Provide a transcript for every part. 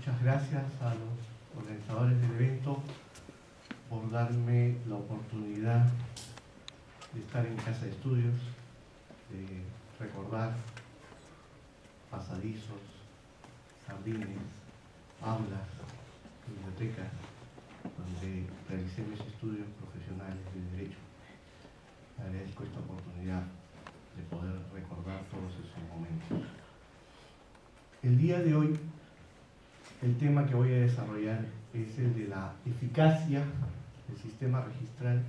Muchas gracias a los organizadores del evento por darme la oportunidad de estar en Casa de Estudios, de recordar pasadizos, jardines, aulas, bibliotecas, donde realicé mis estudios profesionales de Derecho. Agradezco esta oportunidad de poder recordar todos esos momentos. El día de hoy, el tema que voy a desarrollar es el de la eficacia del sistema registral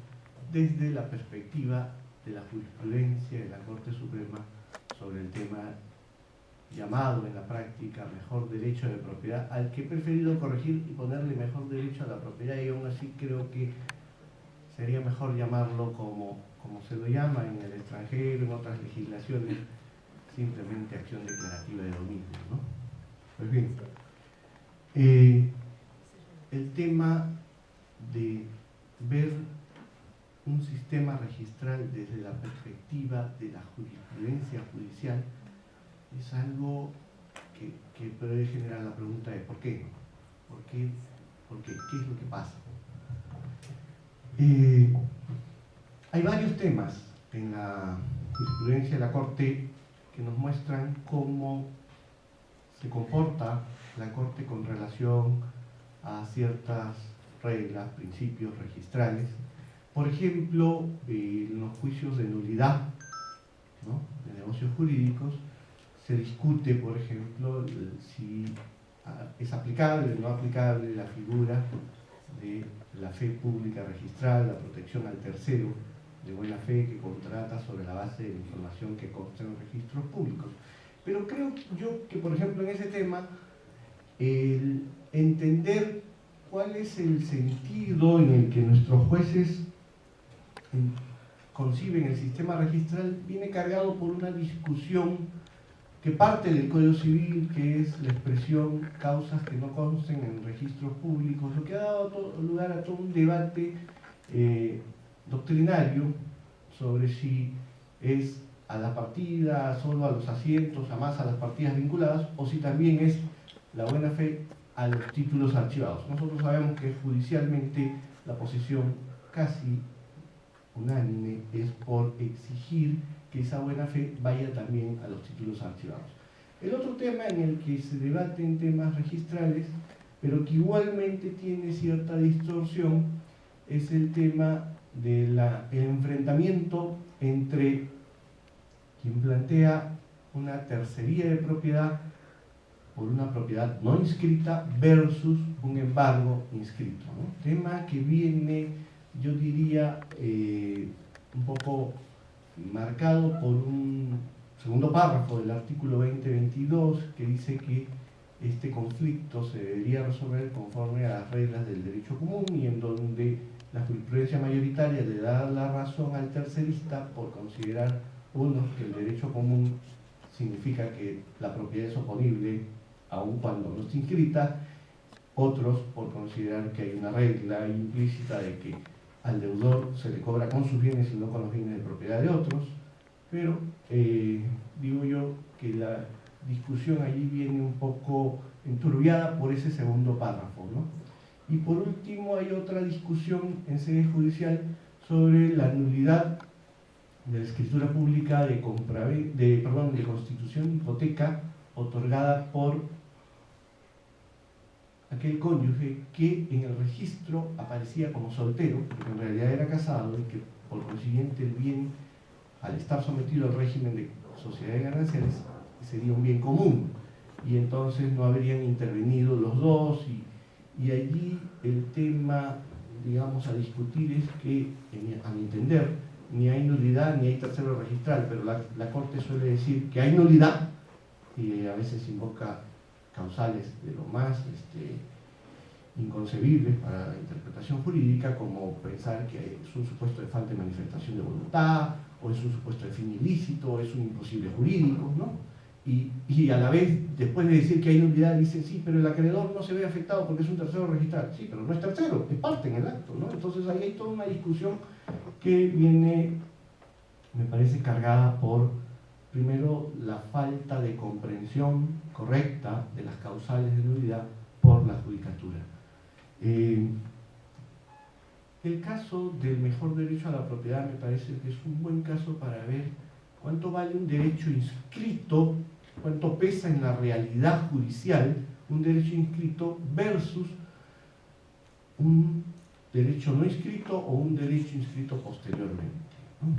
desde la perspectiva de la jurisprudencia de la Corte Suprema sobre el tema llamado en la práctica mejor derecho de propiedad, al que he preferido corregir y ponerle mejor derecho a la propiedad, y aún así creo que sería mejor llamarlo como se lo llama en el extranjero, en otras legislaciones, simplemente acción declarativa de dominio, ¿no? Pues bien, el tema de ver un sistema registral desde la perspectiva de la jurisprudencia judicial es algo que puede generar la pregunta de ¿por qué? ¿Por qué? ¿Qué es lo que pasa? Hay varios temas en la jurisprudencia de la Corte que nos muestran cómo se comporta la Corte con relación a ciertas reglas, principios registrales. Por ejemplo, en los juicios de nulidad, ¿no?, de negocios jurídicos, se discute, por ejemplo, si es aplicable o no aplicable la figura de la fe pública registral, la protección al tercero de buena fe que contrata sobre la base de la información que consta en los registros públicos. Pero creo yo que, por ejemplo, en ese tema, el entender cuál es el sentido en el que nuestros jueces conciben el sistema registral viene cargado por una discusión que parte del Código Civil, que es la expresión causas que no consten en registros públicos, lo que ha dado lugar a todo un debate doctrinario sobre si es a la partida, solo a los asientos, a más a las partidas vinculadas, o si también es la buena fe a los títulos archivados. Nosotros sabemos que judicialmente la posición casi unánime es por exigir que esa buena fe vaya también a los títulos archivados. El otro tema en el que se debaten temas registrales, pero que igualmente tiene cierta distorsión, es el tema del enfrentamiento entre quien plantea una tercería de propiedad por una propiedad no inscrita versus un embargo inscrito, ¿no? Tema que viene, yo diría, un poco marcado por un segundo párrafo del artículo 2022 que dice que este conflicto se debería resolver conforme a las reglas del derecho común, y en donde la jurisprudencia mayoritaria le da la razón al tercerista por considerar, uno, que el derecho común significa que la propiedad es oponible aun cuando no está inscrita, otros por considerar que hay una regla implícita de que al deudor se le cobra con sus bienes y no con los bienes de propiedad de otros. Pero digo yo que la discusión allí viene un poco enturbiada por ese segundo párrafo, ¿no? Y por último hay otra discusión en sede judicial sobre la nulidad de la escritura pública de constitución de hipoteca otorgada por aquel cónyuge que en el registro aparecía como soltero, porque en realidad era casado, y que por consiguiente el bien, al estar sometido al régimen de sociedades gananciales, sería un bien común, y entonces no habrían intervenido los dos, y allí el tema, digamos, a discutir es que, a mi entender, ni hay nulidad ni hay tercero registral, pero la Corte suele decir que hay nulidad, y a veces invoca causales de lo más inconcebibles para la interpretación jurídica, como pensar que es un supuesto de falta de manifestación de voluntad, o es un supuesto de fin ilícito, o es un imposible jurídico, ¿no? Y a la vez, después de decir que hay nulidad, dicen, sí, pero el acreedor no se ve afectado porque es un tercero registral. Sí, pero no es tercero, es parte en el acto, ¿no? Entonces ahí hay toda una discusión que viene, me parece, cargada por, primero, la falta de comprensión correcta de las causales de nulidad por por la judicatura. El caso del mejor derecho a la propiedad me parece que es un buen caso para ver cuánto vale un derecho inscrito, cuánto pesa en la realidad judicial un derecho inscrito versus un derecho no inscrito o un derecho inscrito posteriormente, ¿no?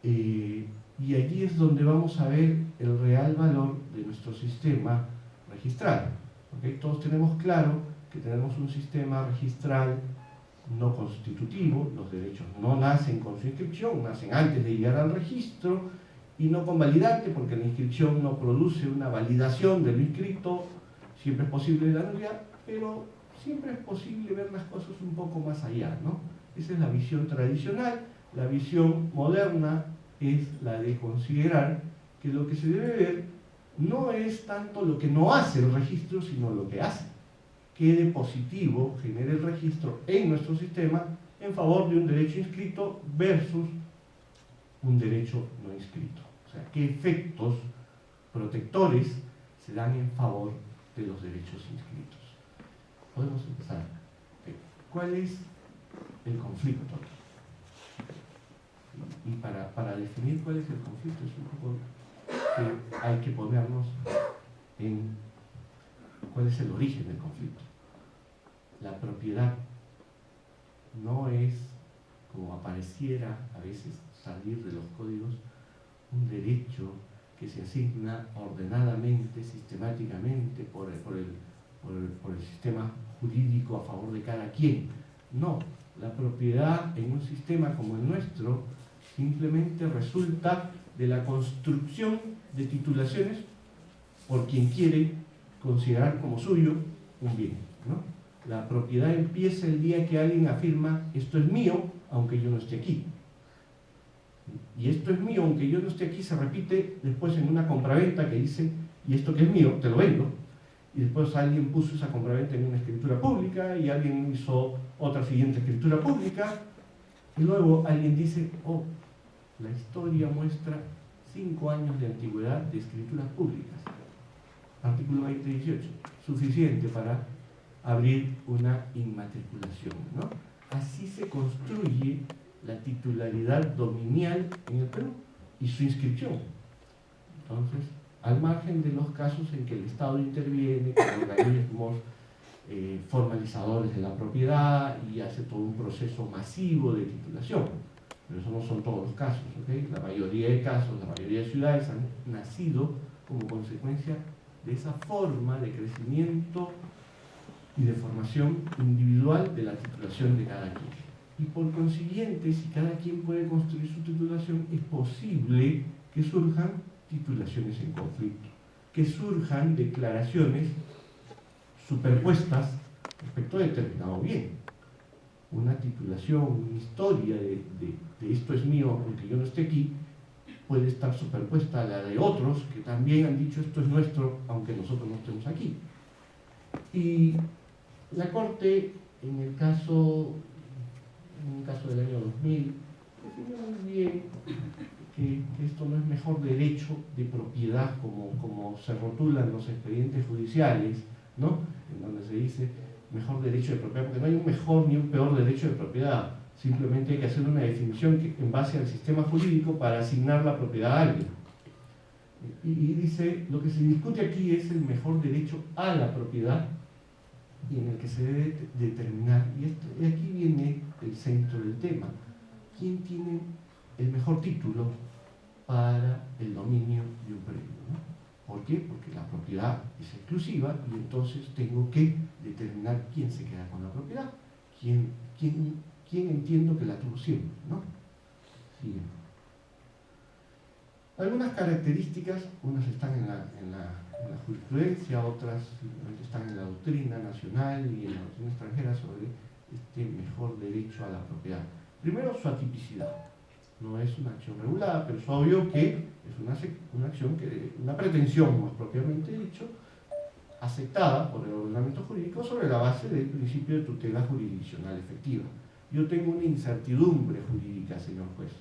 Y allí es donde vamos a ver el real valor de nuestro sistema registral. ¿Okay? Todos tenemos claro que tenemos un sistema registral no constitutivo, los derechos no nacen con su inscripción, nacen antes de llegar al registro, y no convalidante, porque la inscripción no produce una validación de lo inscrito. Siempre es posible la nulidad, pero siempre es posible ver las cosas un poco más allá, ¿no? Esa es la visión tradicional. La visión moderna es la de considerar que lo que se debe ver no es tanto lo que no hace el registro, sino lo que hace. Que de positivo genere el registro en nuestro sistema en favor de un derecho inscrito versus un derecho no inscrito. O sea, qué efectos protectores se dan en favor de los derechos inscritos. Podemos empezar. ¿Cuál es el conflicto? Y para definir cuál es el conflicto es un poco que hay que ponernos en cuál es el origen del conflicto. La propiedad no es, como apareciera a veces salir de los códigos, un derecho que se asigna ordenadamente, sistemáticamente por el sistema jurídico a favor de cada quien. No, la propiedad en un sistema como el nuestro simplemente resulta de la construcción de titulaciones por quien quiere considerar como suyo un bien, ¿no? La propiedad empieza el día que alguien afirma esto es mío aunque yo no esté aquí. Y esto es mío aunque yo no esté aquí se repite después en una compraventa que dice y esto que es mío te lo vendo. Y después alguien puso esa compraventa en una escritura pública y alguien hizo otra siguiente escritura pública y luego alguien dice, oh, la historia muestra 5 años de antigüedad de escrituras públicas. Artículo 2018, suficiente para abrir una inmatriculación, ¿no? Así se construye la titularidad dominial en el Perú y su inscripción. Entonces, al margen de los casos en que el Estado interviene con organismos formalizadores de la propiedad y hace todo un proceso masivo de titulación. Pero eso no son todos los casos, ¿okay? La mayoría de casos, la mayoría de ciudades han nacido como consecuencia de esa forma de crecimiento y de formación individual de la titulación de cada quien. Y por consiguiente, si cada quien puede construir su titulación, es posible que surjan titulaciones en conflicto, que surjan declaraciones superpuestas respecto a determinado bien. Una titulación, una historia de esto es mío aunque yo no esté aquí, puede estar superpuesta a la de otros que también han dicho esto es nuestro aunque nosotros no estemos aquí. Y la Corte, en el caso del año 2000, definió muy bien que esto no es mejor derecho de propiedad como se rotulan los expedientes judiciales, ¿no? En donde se dice mejor derecho de propiedad, porque no hay un mejor ni un peor derecho de propiedad, simplemente hay que hacer una definición en base al sistema jurídico para asignar la propiedad a alguien. Y dice, lo que se discute aquí es el mejor derecho a la propiedad y en el que se debe determinar, y aquí viene el centro del tema, ¿quién tiene el mejor título para el dominio de un predio, ¿no? ¿Por qué? Porque la propiedad es exclusiva y entonces tengo que determinar quién se queda con la propiedad, quién entiendo que la tuvo siempre, ¿no? Sigue. Algunas características, unas están en la jurisprudencia, otras están en la doctrina nacional y en la doctrina extranjera sobre este mejor derecho a la propiedad. Primero, su atipicidad. No es una acción regulada, pero es obvio que es una acción, una pretensión, más propiamente dicho, aceptada por el ordenamiento jurídico sobre la base del principio de tutela jurisdiccional efectiva. Yo tengo una incertidumbre jurídica, señor juez.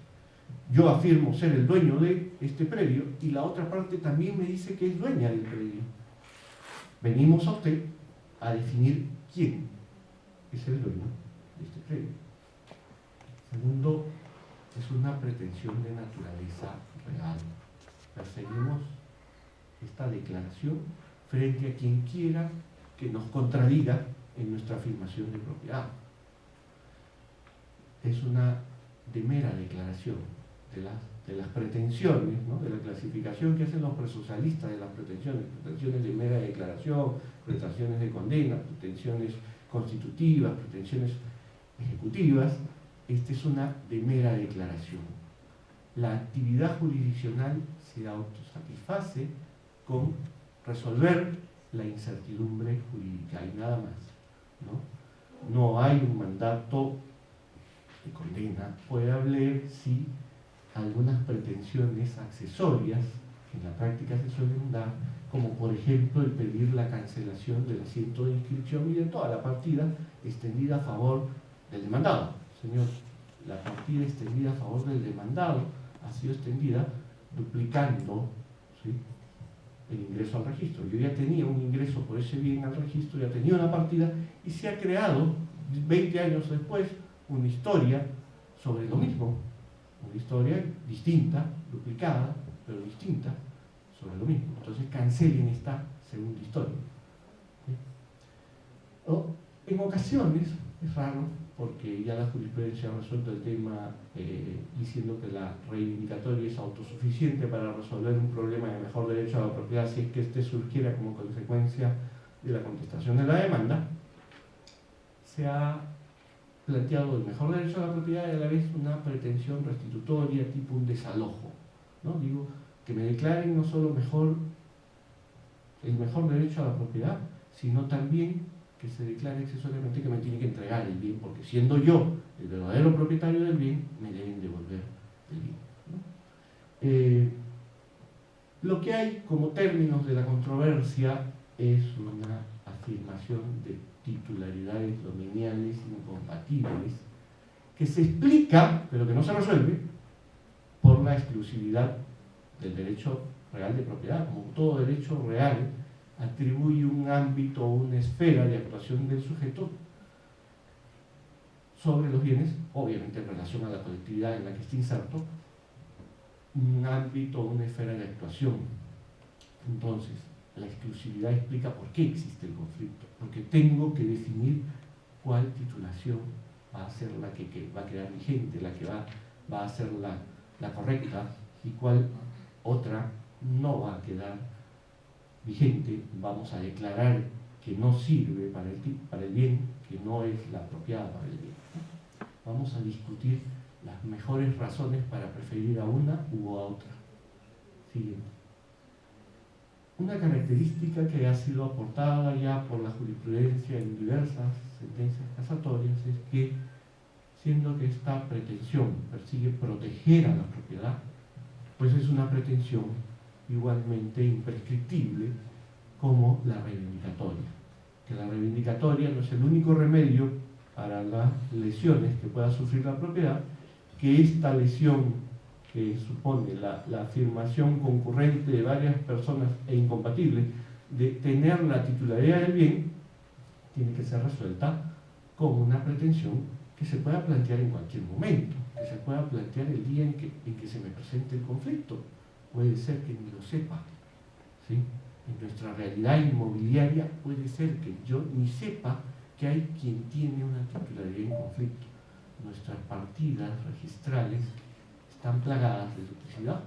Yo afirmo ser el dueño de este predio y la otra parte también me dice que es dueña del predio. Venimos a usted a definir quién es el dueño de este predio. Segundo, es una pretensión de naturaleza real. Perseguimos esta declaración frente a quien quiera que nos contradiga en nuestra afirmación de propiedad. Es una de mera declaración de las pretensiones, ¿no? De la clasificación que hacen los presocialistas de las pretensiones de mera declaración, pretensiones de condena, pretensiones constitutivas, pretensiones ejecutivas. Esta es una de mera declaración. La actividad jurisdiccional se autosatisface con resolver la incertidumbre jurídica y nada más, ¿no? No hay un mandato de condena. Puede haber, sí, algunas pretensiones accesorias que en la práctica se suelen dar, como por ejemplo el pedir la cancelación del asiento de inscripción y de toda la partida extendida a favor del demandado. Señor, la partida extendida a favor del demandado ha sido extendida duplicando, ¿sí?, el ingreso al registro. Yo ya tenía un ingreso por ese bien al registro, ya tenía una partida y se ha creado 20 años después una historia sobre lo mismo, una historia distinta, duplicada, pero distinta sobre lo mismo. Entonces cancelen esta segunda historia. ¿Sí? En ocasiones, es raro, porque ya la jurisprudencia ha resuelto el tema diciendo que la reivindicatoria es autosuficiente para resolver un problema de mejor derecho a la propiedad si es que éste surgiera como consecuencia de la contestación de la demanda. Se ha planteado el mejor derecho a la propiedad y a la vez una pretensión restitutoria tipo un desalojo, ¿no? Digo, que me declaren no solo el mejor derecho a la propiedad, sino también que se declare accesoriamente que me tiene que entregar el bien, porque siendo yo el verdadero propietario del bien, me deben devolver el bien, ¿no? Lo que hay como términos de la controversia es una afirmación de titularidades dominiales incompatibles que se explica, pero que no se resuelve, por la exclusividad del derecho real de propiedad. Como todo derecho real atribuye un ámbito o una esfera de actuación del sujeto sobre los bienes, obviamente en relación a la colectividad en la que está inserto, un ámbito o una esfera de actuación. Entonces, la exclusividad explica por qué existe el conflicto, porque tengo que definir cuál titulación va a ser la que va a quedar vigente, la que va a ser la correcta, y cuál otra no va a quedar vigente. Vamos a declarar que no sirve para el bien, que no es la apropiada para el bien. Vamos a discutir las mejores razones para preferir a una u a otra. Siguiente. Una característica que ha sido aportada ya por la jurisprudencia en diversas sentencias casatorias es que, siendo que esta pretensión persigue proteger a la propiedad, pues es una pretensión igualmente imprescriptible como la reivindicatoria. Que la reivindicatoria no es el único remedio para las lesiones que pueda sufrir la propiedad, que esta lesión que supone la afirmación concurrente de varias personas e incompatible de tener la titularidad del bien, tiene que ser resuelta como una pretensión que se pueda plantear en cualquier momento, que se pueda plantear el día en que se me presente el conflicto. Puede ser que ni lo sepa, ¿sí? En nuestra realidad inmobiliaria puede ser que yo ni sepa que hay quien tiene una titularidad en conflicto. Nuestras partidas registrales están plagadas de duplicidad.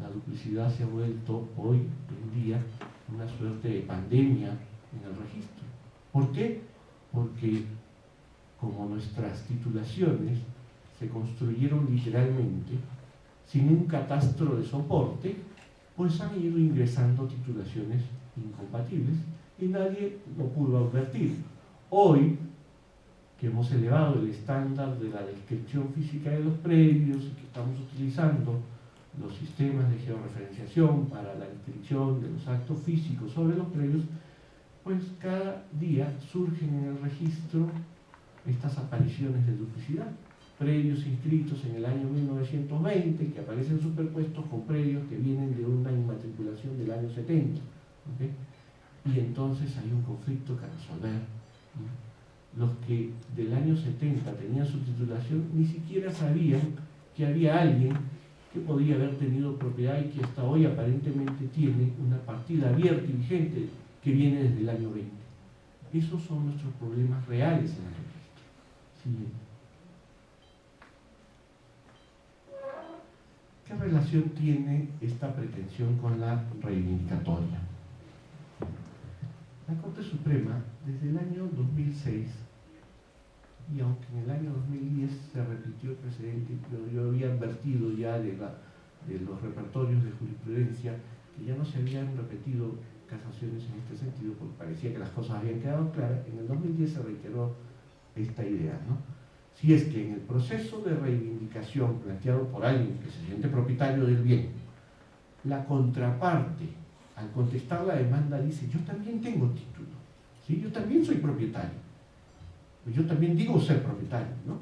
La duplicidad se ha vuelto hoy en día una suerte de pandemia en el registro. ¿Por qué? Porque como nuestras titulaciones se construyeron literalmente sin un catastro de soporte, pues han ido ingresando titulaciones incompatibles y nadie lo pudo advertir. Hoy, que hemos elevado el estándar de la descripción física de los predios y que estamos utilizando los sistemas de georreferenciación para la inscripción de los actos físicos sobre los predios, pues cada día surgen en el registro estas apariciones de duplicidad. Predios inscritos en el año 1920 que aparecen superpuestos con predios que vienen de una inmatriculación del año 70. ¿Okay? y entonces hay un conflicto que resolver. Los que del año 70 tenían su titulación ni siquiera sabían que había alguien que podía haber tenido propiedad y que hasta hoy aparentemente tiene una partida abierta y vigente que viene desde el año 20. Esos son nuestros problemas reales en el registro. Siguiente. ¿Qué relación tiene esta pretensión con la reivindicatoria? La Corte Suprema, desde el año 2006, y aunque en el año 2010 se repitió el precedente, yo había advertido ya de los repertorios de jurisprudencia que ya no se habían repetido casaciones en este sentido, porque parecía que las cosas habían quedado claras. En el 2010 se reiteró esta idea, ¿no? Si es que en el proceso de reivindicación planteado por alguien que se siente propietario del bien, la contraparte, al contestar la demanda, dice: yo también tengo título, ¿sí? Yo también soy propietario, yo también digo ser propietario, ¿no?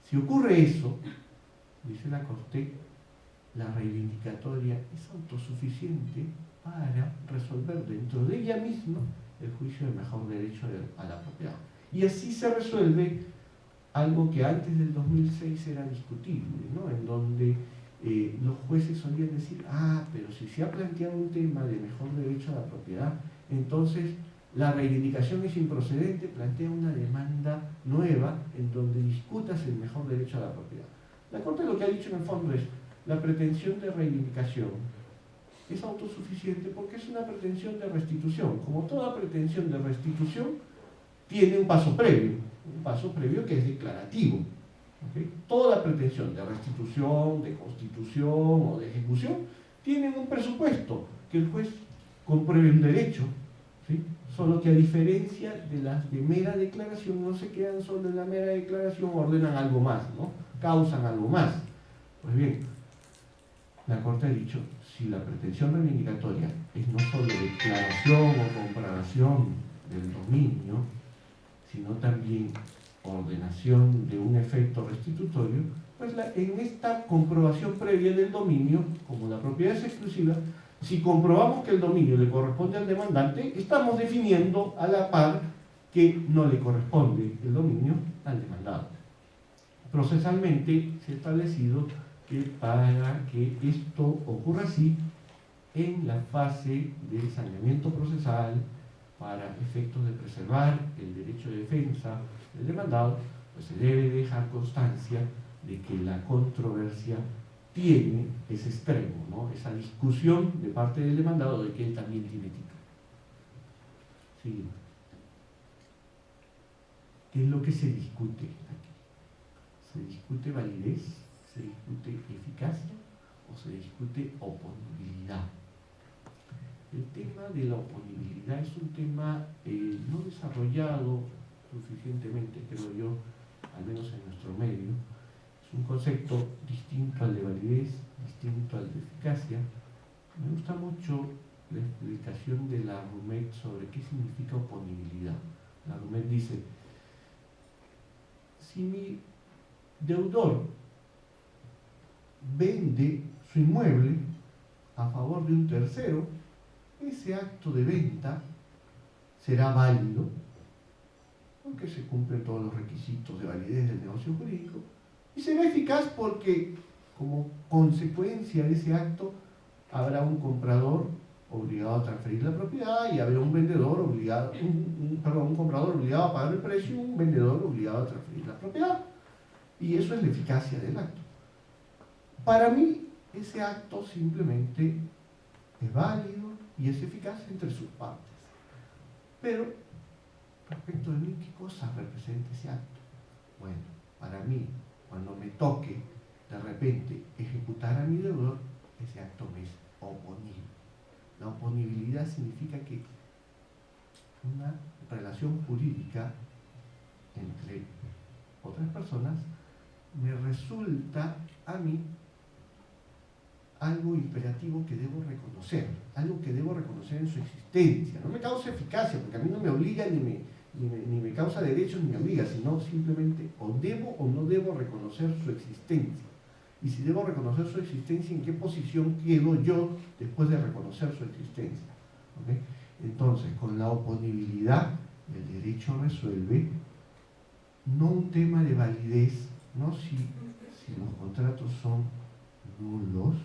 Si ocurre eso, dice la Corte, la reivindicatoria es autosuficiente para resolver dentro de ella misma el juicio de mejor derecho a la propiedad. Y así se resuelve algo que antes del 2006 era discutible, ¿no? En donde los jueces solían decir: pero si se ha planteado un tema de mejor derecho a la propiedad, entonces la reivindicación es improcedente, plantea una demanda nueva en donde discutas el mejor derecho a la propiedad. La Corte lo que ha dicho en el fondo es: la pretensión de reivindicación es autosuficiente porque es una pretensión de restitución. Como toda pretensión de restitución, tiene un paso previo que es declarativo. ¿Okay? Toda pretensión de restitución, de constitución o de ejecución tiene un presupuesto, que el juez compruebe un derecho, ¿sí? Solo que a diferencia de las de mera declaración, no se quedan solo en la mera declaración, ordenan algo más, ¿no? Causan algo más. Pues bien, la Corte ha dicho: si la pretensión reivindicatoria es no solo declaración o comprobación del dominio, sino también ordenación de un efecto restitutorio, pues en esta comprobación previa del dominio, como la propiedad es exclusiva, si comprobamos que el dominio le corresponde al demandante, estamos definiendo a la par que no le corresponde el dominio al demandado. Procesalmente se ha establecido que para que esto ocurra así, en la fase del saneamiento procesal, para efectos de preservar el derecho de defensa del demandado, pues se debe dejar constancia de que la controversia tiene ese extremo, ¿no? Esa discusión de parte del demandado de que él también tiene título. Sí. ¿Qué es lo que se discute aquí? ¿Se discute validez? ¿Se discute eficacia? ¿O se discute oponibilidad? El tema de la oponibilidad es un tema no desarrollado suficientemente, creo yo, al menos en nuestro medio. Es un concepto distinto al de validez, distinto al de eficacia. Me gusta mucho la explicación de la Rumet sobre qué significa oponibilidad. La Rumet dice: si mi deudor vende su inmueble a favor de un tercero, ese acto de venta será válido, porque se cumplen todos los requisitos de validez del negocio jurídico, y será eficaz porque, como consecuencia de ese acto, habrá un comprador obligado a transferir la propiedad y habrá un vendedor obligado, un comprador obligado a pagar el precio y un vendedor obligado a transferir la propiedad. Y eso es la eficacia del acto. Para mí, ese acto simplemente es válido y es eficaz entre sus partes. Pero, respecto de mí, ¿qué cosa representa ese acto? Bueno, para mí, cuando me toque de repente ejecutar a mi deudor, ese acto me es oponible. La oponibilidad significa que una relación jurídica entre otras personas me resulta a mí algo imperativo que debo reconocer, algo que debo reconocer en su existencia. No me causa eficacia, porque a mí no me obliga ni me causa derechos ni me obliga, sino simplemente o debo o no debo reconocer su existencia. Y si debo reconocer su existencia, ¿en qué posición quedo yo después de reconocer su existencia? ¿Okay? Entonces, con la oponibilidad, el derecho resuelve no un tema de validez, no si los contratos son nulos,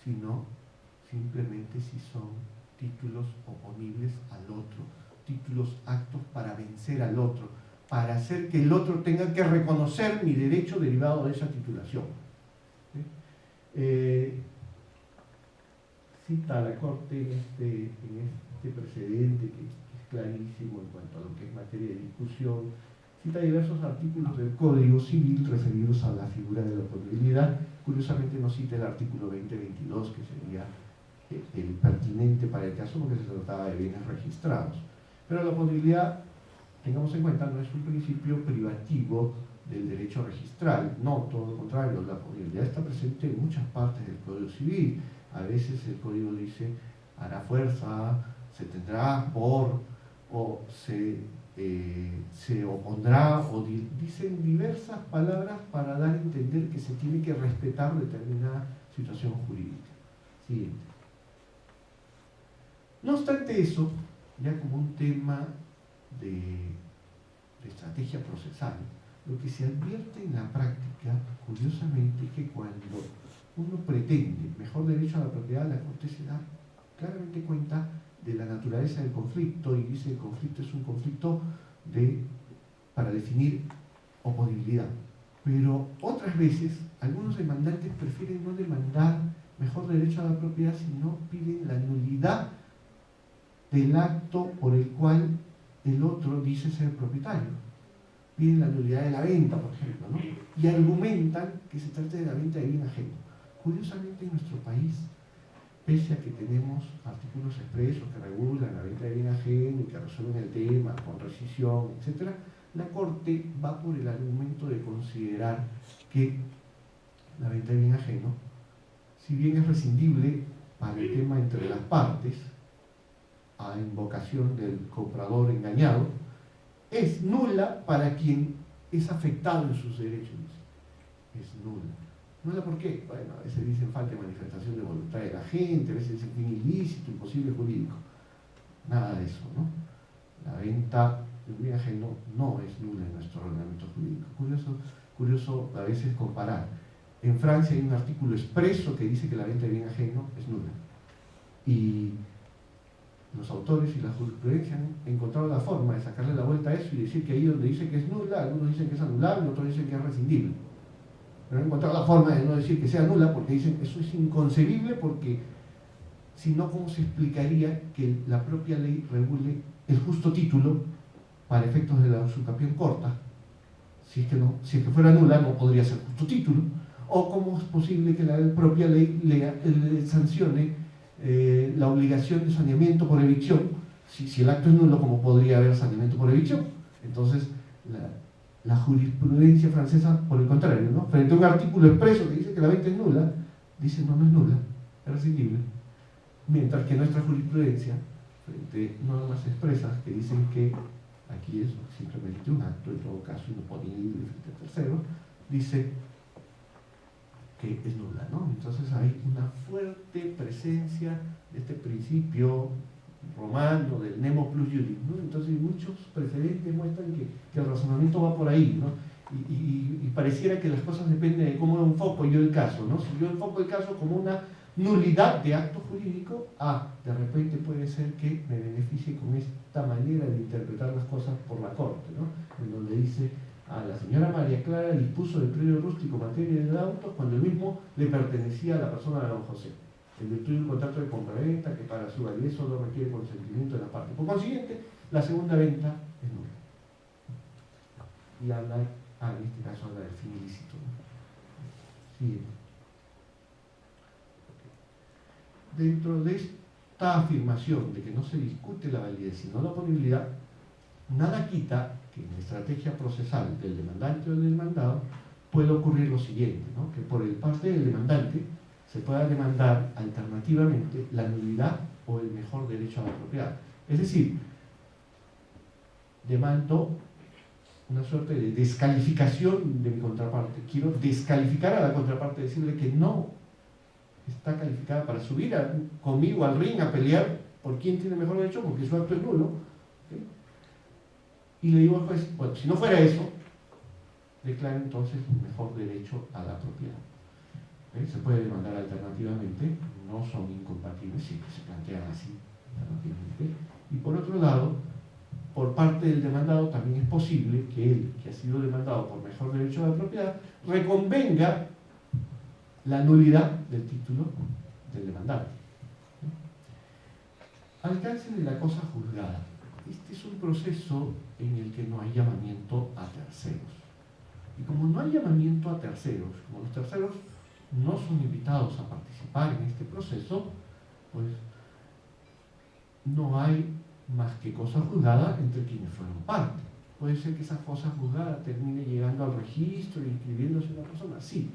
sino simplemente si son títulos oponibles al otro, títulos actos para vencer al otro, para hacer que el otro tenga que reconocer mi derecho derivado de esa titulación. Cita a la Corte en este precedente que es clarísimo en cuanto a lo que es materia de discusión, cita diversos artículos del Código Civil referidos a la figura de la oponibilidad. Curiosamente no cita el artículo 2022, que sería el pertinente para el caso porque se trataba de bienes registrados. Pero la oponibilidad, tengamos en cuenta, no es un principio privativo del derecho registral, no, todo lo contrario, la oponibilidad está presente en muchas partes del Código Civil. A veces el Código dice hará fuerza, se tendrá por, o se opondrá, o dicen diversas palabras para dar a entender que se tiene que respetar determinada situación jurídica. Siguiente. No obstante eso, ya como un tema de estrategia procesal, lo que se advierte en la práctica, curiosamente, es que cuando uno pretende mejor derecho a la propiedad, la Corte se da claramente cuenta de la naturaleza del conflicto y dice que el conflicto es un conflicto para definir oponibilidad. Pero otras veces, algunos demandantes prefieren no demandar mejor derecho a la propiedad, sino piden la nulidad del acto por el cual el otro dice ser propietario. Piden la nulidad de la venta, por ejemplo, ¿no? Y argumentan que se trata de la venta de bien ajeno. Curiosamente, en nuestro país, pese a que tenemos artículos expresos que regulan la venta de bien ajeno y que resuelven el tema con rescisión, etc., la Corte va por el argumento de considerar que la venta de bien ajeno, si bien es rescindible para el tema entre las partes, a invocación del comprador engañado, es nula para quien es afectado en sus derechos. Es nula. ¿Nula por qué? Bueno, a veces dicen falta de manifestación de voluntad de la gente, a veces dicen fin ilícito, imposible jurídico. Nada de eso, ¿no? La venta de un bien ajeno no es nula en nuestro ordenamiento jurídico. Curioso a veces comparar. En Francia hay un artículo expreso que dice que la venta de bien ajeno es nula. Y los autores y la jurisprudencia han encontrado la forma de sacarle la vuelta a eso y decir que ahí donde dice que es nula, algunos dicen que es anulable, otros dicen que es rescindible. Pero han encontrado la forma de no decir que sea nula porque dicen eso es inconcebible, porque si no, ¿cómo se explicaría que la propia ley regule el justo título para efectos de la usucapión corta? Si es que fuera nula, no podría ser justo título. O cómo es posible que la propia ley le sancione la obligación de saneamiento por evicción. Si el acto es nulo, ¿cómo podría haber saneamiento por evicción? Entonces, la jurisprudencia francesa, por el contrario, ¿no? Frente a un artículo expreso que dice que la venta es nula, dice no es nula, es rescindible. Mientras que nuestra jurisprudencia, frente a normas expresas que dicen que aquí es simplemente un acto, en todo caso inoponible frente a terceros, dice que es nula, ¿no? Entonces hay una fuerte presencia de este principio romano del nemo plus iuris, ¿no? Entonces muchos precedentes muestran que el razonamiento va por ahí, ¿no? Y pareciera que las cosas dependen de cómo enfoco yo el caso, ¿no? Si yo enfoco el caso como una nulidad de acto jurídico, de repente puede ser que me beneficie con esta manera de interpretar las cosas por la Corte, ¿no? En donde dice: a la señora María Clara dispuso del predio rústico en materia de autos cuando el mismo le pertenecía a la persona de don José, en virtud de un contrato de compraventa que para su validez solo requiere consentimiento de la parte. Por consiguiente, la segunda venta es nula. Y habla, en este caso habla del fin ilícito, ¿no? Sí. Dentro de esta afirmación de que no se discute la validez sino la oponibilidad, nada quita que en la estrategia procesal del demandante o del demandado puede ocurrir lo siguiente, ¿no? Que por el parte del demandante se pueda demandar alternativamente la nulidad o el mejor derecho a la propiedad. Es decir, demando una suerte de descalificación de mi contraparte. Quiero descalificar a la contraparte, decirle que no está calificada para subir conmigo al ring a pelear ¿Por quién tiene mejor derecho? Porque su acto es nulo. ¿Okay? Y le digo al juez, bueno, si no fuera eso, declara entonces mejor derecho a la propiedad. ¿Okay? Se puede demandar alternativamente, no son incompatibles, si se plantean así alternativamente. Y por otro lado, por parte del demandado también es posible que él, que ha sido demandado por mejor derecho a la propiedad, reconvenga la nulidad del título del demandante. Alcance de la cosa juzgada. Este es un proceso en el que no hay llamamiento a terceros. Y como no hay llamamiento a terceros, como los terceros no son invitados a participar en este proceso, pues no hay más que cosa juzgada entre quienes fueron parte. Puede ser que esa cosa juzgada termine llegando al registro e inscribiéndose una persona. Sí.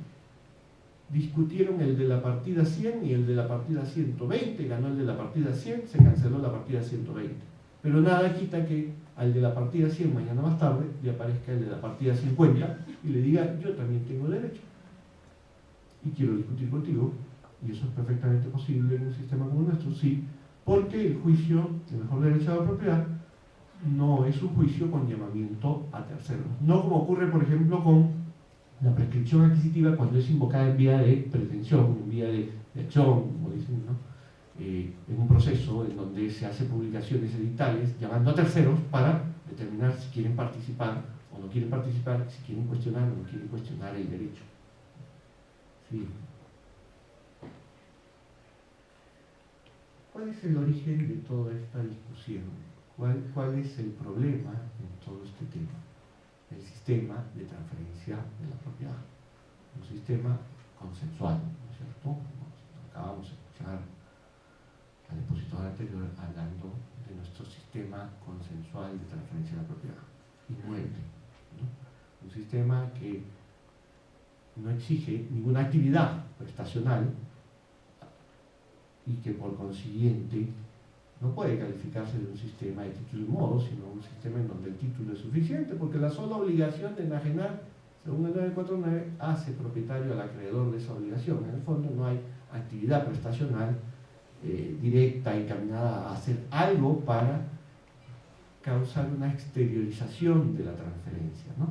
Discutieron el de la partida 100 y el de la partida 120, ganó el de la partida 100, se canceló la partida 120. Pero nada quita que al de la partida 100 mañana más tarde le aparezca el de la partida 50 y le diga, yo también tengo derecho y quiero discutir contigo. Y eso es perfectamente posible en un sistema como el nuestro, sí, porque el juicio de mejor derecho a la propiedad no es un juicio con llamamiento a terceros. No como ocurre, por ejemplo, con la prescripción adquisitiva cuando es invocada en vía de pretensión, en vía de acción, como dicen, ¿no? En un proceso en donde se hace publicaciones editales llamando a terceros para determinar si quieren participar o no quieren participar, si quieren cuestionar o no quieren cuestionar el derecho. Sí. ¿Cuál es el origen de toda esta discusión? ¿Cuál es el problema en todo este tema? El sistema de transferencia de la propiedad. Un sistema consensual, ¿no es cierto? Acabamos de escuchar al expositor anterior hablando de nuestro sistema consensual de transferencia de la propiedad inmueble, ¿no? Un sistema que no exige ninguna actividad prestacional y que por consiguiente no puede calificarse de un sistema de título y modo, sino un sistema en donde el título es suficiente, porque la sola obligación de enajenar, según el 949, hace propietario al acreedor de esa obligación. En el fondo no hay actividad prestacional directa encaminada a hacer algo para causar una exteriorización de la transferencia, ¿no?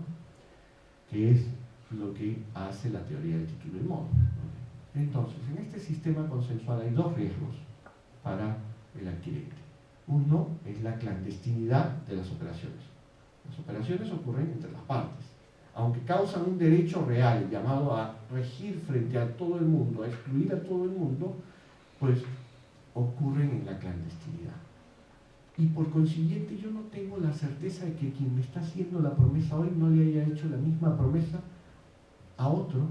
Que es lo que hace la teoría del título y modo. Entonces, en este sistema consensual hay dos riesgos para el adquirente. Uno es la clandestinidad de las operaciones. Las operaciones ocurren entre las partes, aunque causan un derecho real llamado a regir frente a todo el mundo, a excluir a todo el mundo, pues ocurren en la clandestinidad. Y por consiguiente yo no tengo la certeza de que quien me está haciendo la promesa hoy no le haya hecho la misma promesa a otro,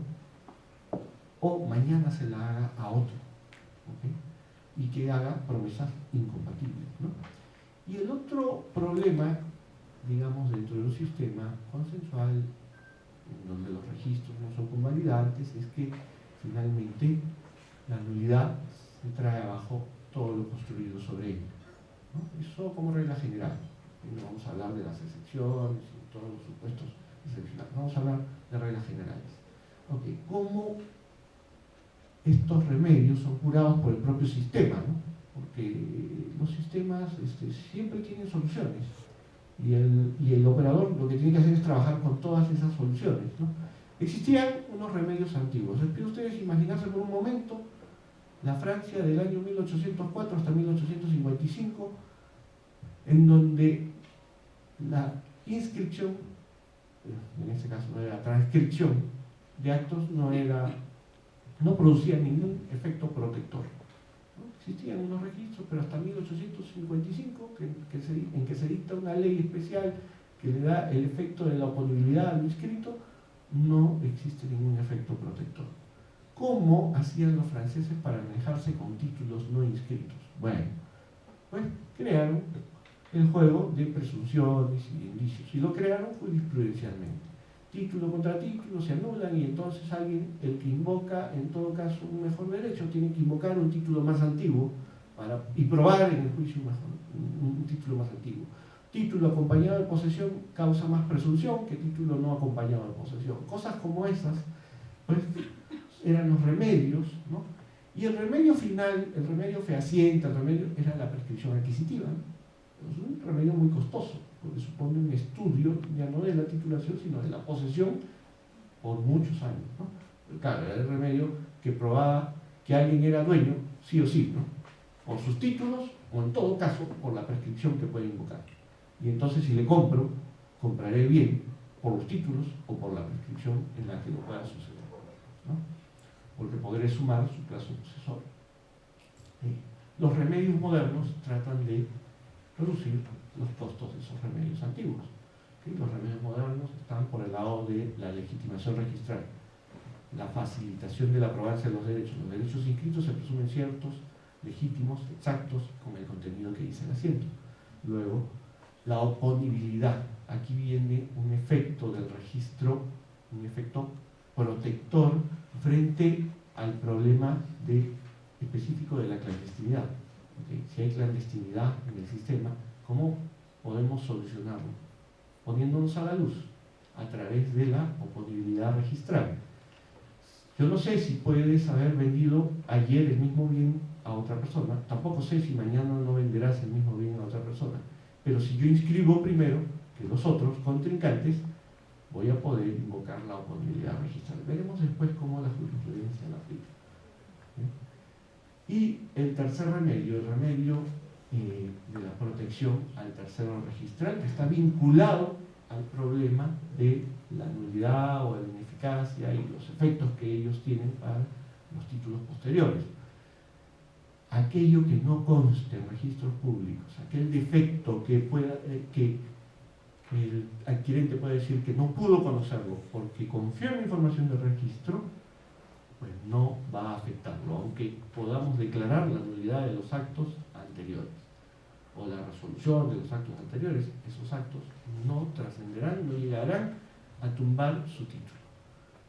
o mañana se la haga a otro, ¿okay? Y que haga promesas incompatibles, ¿no? Y el otro problema, digamos, dentro de un sistema consensual, en donde los registros no son convalidantes, es que finalmente la nulidad se trae abajo todo lo construido sobre él, ¿no? Eso como regla general. Y no vamos a hablar de las excepciones y todos los supuestos excepcionales, vamos a hablar de reglas generales. Okay. ¿Cómo estos remedios son curados por el propio sistema, ¿no? Porque los sistemas siempre tienen soluciones y el operador lo que tiene que hacer es trabajar con todas esas soluciones, ¿no? Existían unos remedios antiguos. Les pido a ustedes imaginarse por un momento la Francia del año 1804 hasta 1855, en donde la inscripción, en este caso no era transcripción de actos, no producía ningún efecto protector, ¿no? Existían unos registros, pero hasta 1855, en que se dicta una ley especial que le da el efecto de la oponibilidad al inscrito, no existe ningún efecto protector. ¿Cómo hacían los franceses para manejarse con títulos no inscritos? Bueno, pues crearon el juego de presunciones y indicios, y lo crearon jurisprudencialmente. Título contra título se anulan y entonces alguien, el que invoca en todo caso un mejor derecho, tiene que invocar un título más antiguo y probar en el juicio un título más antiguo. Título acompañado de posesión causa más presunción que título no acompañado de posesión. Cosas como esas, pues, eran los remedios, ¿no? Y el remedio final, el remedio fehaciente, el remedio era la prescripción adquisitiva, ¿no? Es un remedio muy costoso, porque supone un estudio ya no de la titulación, sino de la posesión por muchos años, ¿no? Claro, era el remedio que probaba que alguien era dueño, sí o sí, ¿no? Por sus títulos, o en todo caso, por la prescripción que puede invocar. Y entonces, si le compro, compraré bien por los títulos o por la prescripción en la que lo pueda suceder, ¿no? Porque podré sumar su plazo posesorio. Los remedios modernos tratan de reducir los costos de esos remedios antiguos. Los remedios modernos están por el lado de la legitimación registral, la facilitación de la probancia de los derechos. Los derechos inscritos se presumen ciertos, legítimos, exactos, con el contenido que dice el asiento. Luego, la oponibilidad. Aquí viene un efecto del registro, un efecto protector frente al problema específico de la clandestinidad. ¿Okay? Si hay clandestinidad en el sistema, ¿cómo podemos solucionarlo? Poniéndonos a la luz a través de la oponibilidad registral. Yo no sé si puedes haber vendido ayer el mismo bien a otra persona, tampoco sé si mañana no venderás el mismo bien a otra persona, pero si yo inscribo primero que los otros contrincantes, voy a poder invocar la oponibilidad registral. Veremos después cómo la jurisprudencia la aplica. Y el tercer remedio, el remedio de la protección al tercero registral, que está vinculado al problema de la nulidad o de la ineficacia y los efectos que ellos tienen para los títulos posteriores. Aquello que no conste en registros públicos, aquel defecto que el adquirente puede decir que no pudo conocerlo porque confió en la información del registro, pues no va a afectarlo, aunque podamos declarar la nulidad de los actos anteriores o la resolución de los actos anteriores. Esos actos no trascenderán, no llegarán a tumbar su título.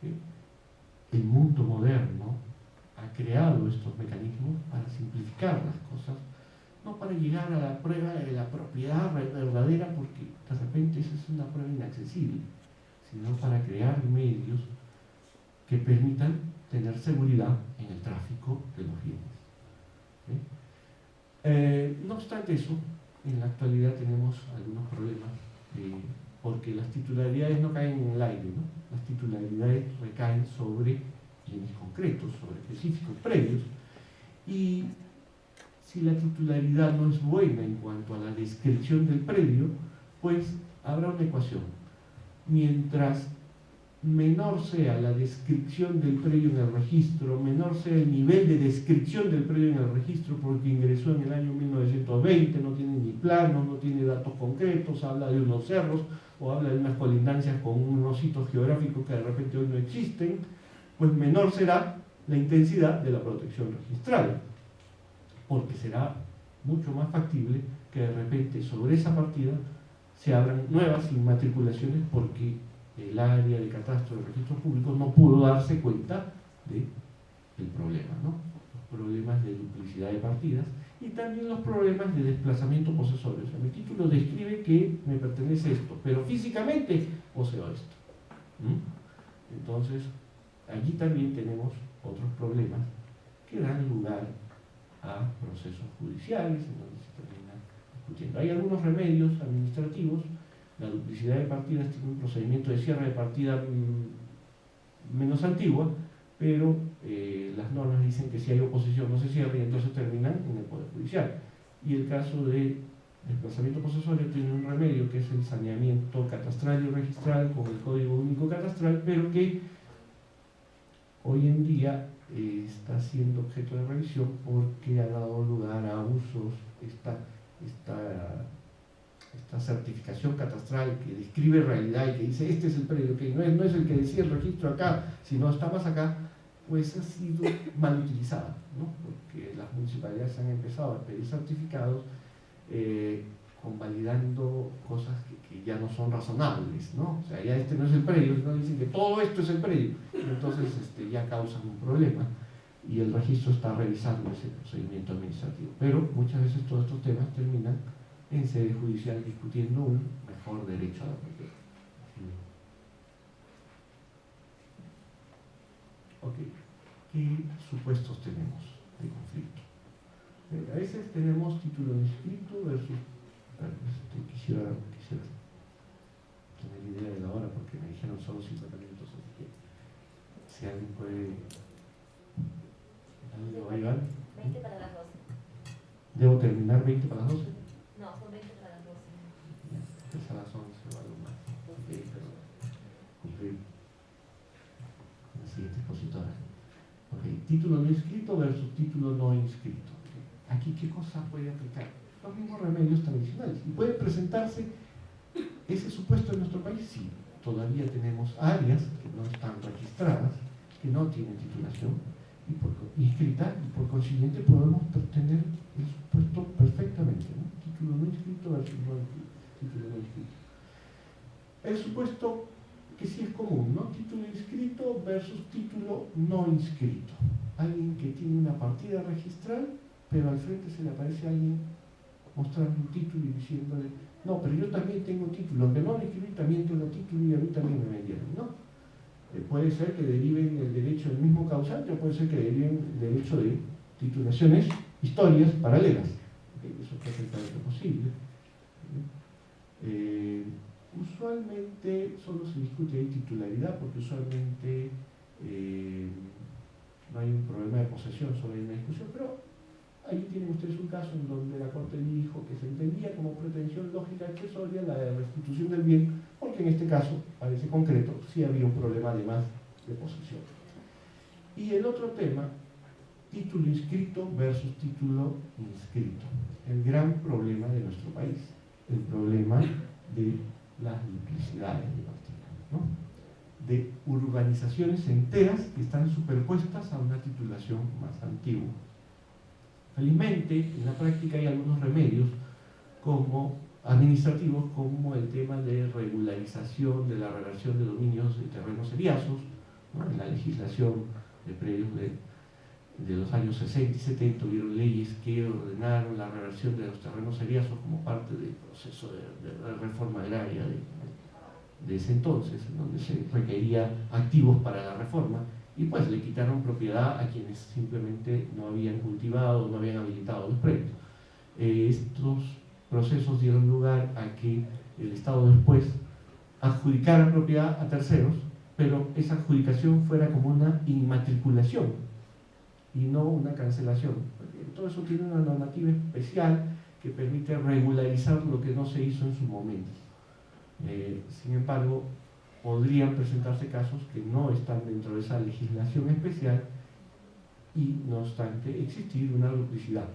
¿Sí? El mundo moderno ha creado estos mecanismos para simplificar las cosas, no para llegar a la prueba de la propiedad verdadera, porque de repente esa es una prueba inaccesible, sino para crear medios que permitan tener seguridad en el tráfico de los bienes. ¿Sí? No obstante eso, en la actualidad tenemos algunos problemas, porque las titularidades no caen en el aire, ¿no? Las titularidades recaen sobre bienes concretos, sobre específicos previos, y si la titularidad no es buena en cuanto a la descripción del predio, pues habrá una ecuación. Mientras menor sea la descripción del predio en el registro, menor sea el nivel de descripción del predio en el registro, porque ingresó en el año 1920, no tiene ni planos, no tiene datos concretos, habla de unos cerros o habla de unas colindancias con unos sitios geográficos que de repente hoy no existen, pues menor será la intensidad de la protección registral, porque será mucho más factible que de repente sobre esa partida se abran nuevas inmatriculaciones porque el área de catastro de registros públicos no pudo darse cuenta del problema, ¿no? Los problemas de duplicidad de partidas y también los problemas de desplazamiento posesorio. O sea, mi título describe que me pertenece esto, pero físicamente poseo esto. Entonces, allí también tenemos otros problemas que dan lugar a procesos judiciales en donde se termina discutiendo. Hay algunos remedios administrativos. La duplicidad de partidas tiene un procedimiento de cierre de partida menos antigua, pero las normas dicen que si hay oposición no se cierra y entonces terminan en el Poder Judicial. Y el caso de desplazamiento posesorio tiene un remedio que es el saneamiento catastral y registral con el Código Único Catastral, pero que hoy en día está siendo objeto de revisión porque ha dado lugar a abusos. Esta certificación catastral que describe realidad y que dice este es el predio, que no es el que decía el registro acá, sino está más acá, pues ha sido mal utilizada, ¿no? Porque las municipalidades han empezado a pedir certificados convalidando cosas que ya no son razonables, ¿no? O sea, ya este no es el predio, sino dicen que todo esto es el predio, y entonces ya causan un problema y el registro está revisando ese procedimiento administrativo. Pero muchas veces todos estos temas terminan en sede judicial discutiendo un mejor derecho a la propiedad. Ok, ¿qué supuestos tenemos? de conflicto. A veces tenemos título inscrito versus... Quisiera tener idea de la hora porque me dijeron solo 50 minutos, así que si alguien puede... ¿Alguien lo va a llevar? 20 para las 12. ¿Debo terminar 20 para las 12? No, son 20 para las 12. Es a las 11 o algo más. Ok, pero cumplir la siguiente expositora. Ok, título no inscrito versus título no inscrito. Aquí, ¿qué cosa puede aplicar? Los mismos remedios tradicionales. ¿Y puede presentarse ese supuesto en nuestro país? Sí. Todavía tenemos áreas que no están registradas, que no tienen titulación inscrita, y por consiguiente podemos tener el supuesto perfectamente, ¿no? Título no inscrito versus título no inscrito. El supuesto que sí es común, ¿no? Título inscrito versus título no inscrito. Alguien que tiene una partida registral, pero al frente se le aparece alguien mostrando un título y diciéndole, no, pero yo también tengo título, aunque no me inscribí, también tengo título y a mí también me vendieron, ¿no? Puede ser que deriven el derecho del mismo causante o puede ser que deriven el derecho de titulaciones, historias paralelas. Eso es perfectamente posible. Usualmente solo se discute ahí titularidad porque usualmente no hay un problema de posesión, solo hay una discusión, pero ahí tienen ustedes un caso en donde la Corte dijo que se entendía como pretensión lógica accesoria la restitución del bien, porque en este caso, parece concreto, sí había un problema además de posesión. Y el otro tema, título inscrito versus título inscrito. El gran problema de nuestro país, el problema de las duplicidades de partida, ¿no? De urbanizaciones enteras que están superpuestas a una titulación más antigua. Felizmente, en la práctica hay algunos remedios como administrativos, como el tema de regularización de la reversión de dominios de terrenos seriazos, ¿no? En la legislación de predios de los años 60 y 70 hubieron leyes que ordenaron la reversión de los terrenos seriazos como parte del proceso de reforma agraria de ese entonces, en donde se requería activos para la reforma, y pues le quitaron propiedad a quienes simplemente no habían cultivado, no habían habilitado los predios. Estos procesos dieron lugar a que el Estado después adjudicara propiedad a terceros, pero esa adjudicación fuera como una inmatriculación y no una cancelación. Todo eso tiene una normativa especial que permite regularizar lo que no se hizo en su momento. Sin embargo, podrían presentarse casos que no están dentro de esa legislación especial y, no obstante, existir una duplicidad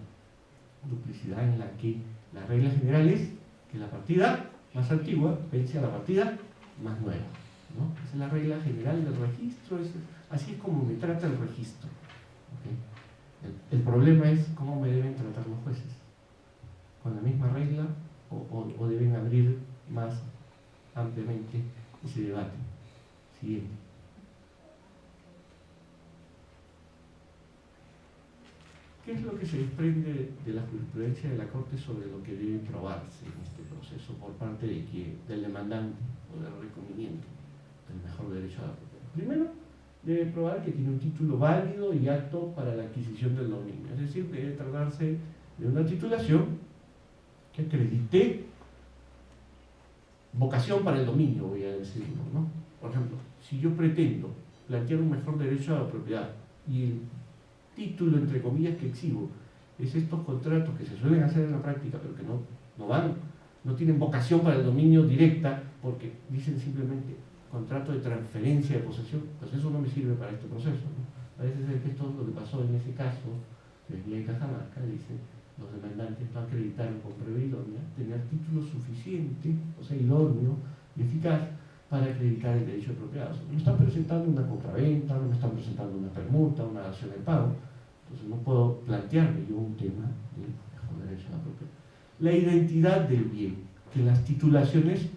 en la que la regla general es que la partida más antigua vence a la partida más nueva, ¿no? Esa es la regla general del registro, así es como me trata el registro, ¿okay? El problema es cómo me deben tratar los jueces, con la misma regla o deben abrir más ampliamente ese debate. Siguiente. ¿Qué es lo que se desprende de la jurisprudencia de la Corte sobre lo que debe probarse en este proceso por parte de del demandante o del reconocimiento del mejor derecho a la propiedad? Primero, debe probar que tiene un título válido y apto para la adquisición del dominio, es decir, debe tratarse de una titulación que acredite vocación para el dominio, voy a decirlo, ¿no? Por ejemplo, si yo pretendo plantear un mejor derecho a la propiedad y el título, entre comillas, que exhibo es estos contratos que se suelen hacer en la práctica, pero que no tienen vocación para el dominio directa, porque dicen simplemente contrato de transferencia de posesión, pues eso no me sirve para este proceso, ¿no? Parece ser que esto es lo que pasó en ese caso de Villa de Cajamarca. Dice, los demandantes no acreditaron con prueba idónea tener título suficiente, o sea, idóneo y eficaz para acreditar el derecho de propiedad. O sea, no me están presentando una compraventa, no me están presentando una permuta, una dación de pago, entonces no puedo plantearme yo un tema de mejor derecho a la propiedad. La identidad del bien, que las titulaciones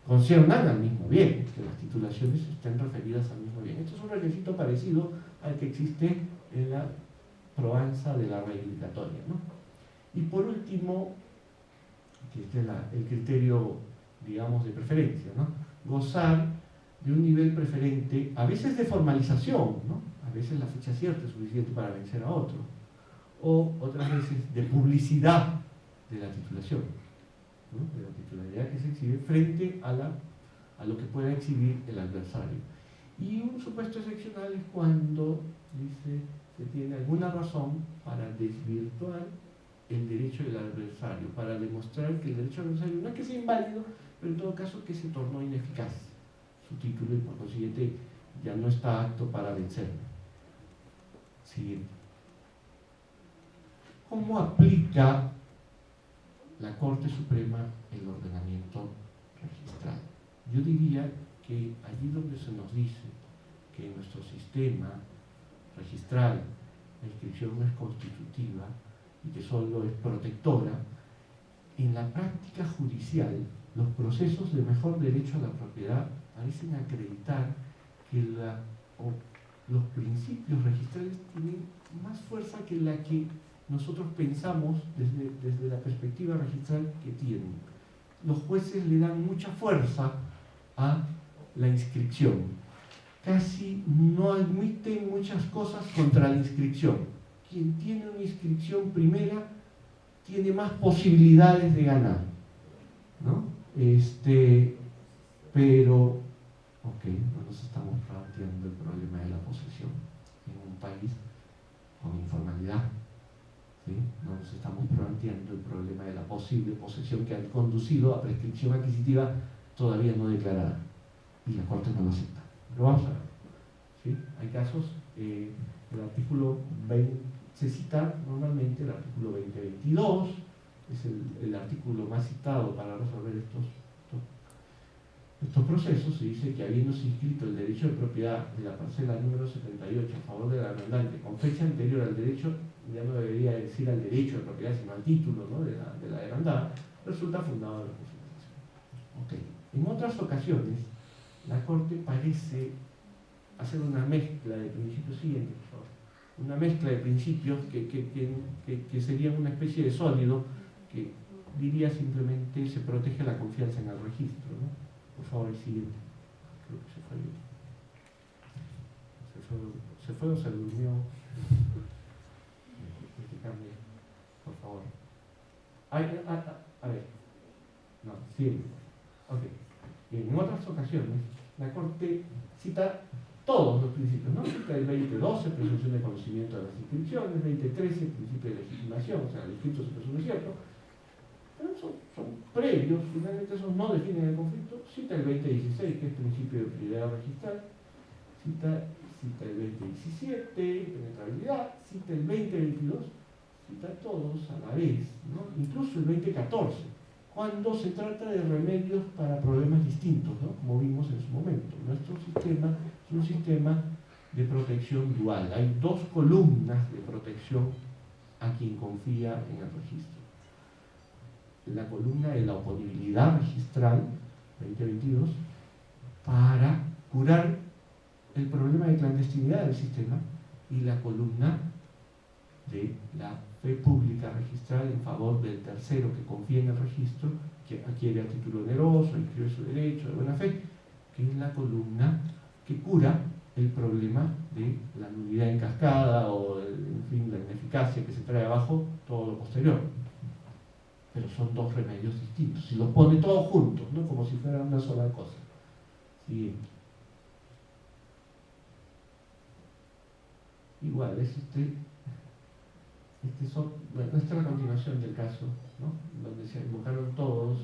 concernan al mismo bien, que las titulaciones estén referidas al mismo bien. Esto es un requisito parecido al que existe en la probanza de la reivindicatoria, ¿no? Y por último, que este es el criterio, digamos, de preferencia, ¿no? Gozar de un nivel preferente, a veces de formalización, ¿no? A veces la fecha cierta es suficiente para vencer a otro, o otras veces de publicidad de la titulación, ¿no? De la titularidad que se exhibe frente a lo que pueda exhibir el adversario. Y un supuesto excepcional es cuando, dice, se tiene alguna razón para desvirtuar el derecho del adversario, para demostrar que el derecho del adversario no es que sea inválido, pero en todo caso que se tornó ineficaz su título y por consiguiente ya no está apto para vencerlo. Siguiente. ¿Cómo aplica la Corte Suprema el ordenamiento registral? Yo diría que allí donde se nos dice que en nuestro sistema registral la inscripción no es constitutiva y que solo es protectora, en la práctica judicial los procesos de mejor derecho a la propiedad parecen acreditar que los principios registrales tienen más fuerza que la que nosotros pensamos desde la perspectiva registral que tienen. Los jueces le dan mucha fuerza a la inscripción. Casi no admiten muchas cosas contra la inscripción. Quien tiene una inscripción primera tiene más posibilidades de ganar, ¿no? Pero, ok, no nos estamos planteando el problema de la posesión en un país con informalidad, ¿sí? No nos estamos planteando el problema de la posible posesión que ha conducido a prescripción adquisitiva todavía no declarada, y la Corte no lo acepta. Lo vamos a ver, ¿sí? Hay casos, el artículo 20, se cita normalmente el artículo 2022, es el artículo más citado para resolver estos procesos. Se dice que habiéndose inscrito el derecho de propiedad de la parcela número 78 a favor del demandante con fecha anterior al derecho, ya no debería decir al derecho de propiedad, sino al título, ¿no?, de la demandada, resulta fundado en la justificación. Okay. En otras ocasiones, la Corte parece hacer una mezcla de principios siguientes, por favor. Una mezcla de principios que serían una especie de sólido que diría simplemente se protege la confianza en el registro, ¿no? Por favor, el siguiente. Creo que se fue o se durmió. Por favor. A ver. No, sí. Ok. En otras ocasiones, la Corte cita todos los principios, ¿no? Cita el 2012, presunción de conocimiento de las inscripciones, 2013, principio de legitimación, o sea, el escrito se presume cierto, pero son previos, finalmente esos no definen el conflicto. Cita el 2016, que es principio de prioridad registral, cita el 2017, penetrabilidad, cita el 2022, cita todos a la vez, ¿no? Incluso el 2014, cuando se trata de remedios para problemas distintos, ¿no?, como vimos en su momento. Nuestro sistema es un sistema de protección dual. Hay dos columnas de protección a quien confía en el registro. La columna de la oponibilidad registral, 2022, para curar el problema de clandestinidad del sistema, y la columna de la fe pública registral en favor del tercero que confía en el registro, que adquiere a título oneroso, inscribe su derecho de buena fe, que es la columna que cura el problema de la nulidad en cascada o, en fin, la ineficacia que se trae abajo todo lo posterior. Pero son dos remedios distintos. Si los pone todos juntos, ¿no?, como si fuera una sola cosa. Siguiente. Igual, es esta es la continuación del caso, ¿no?, donde se invocaron todos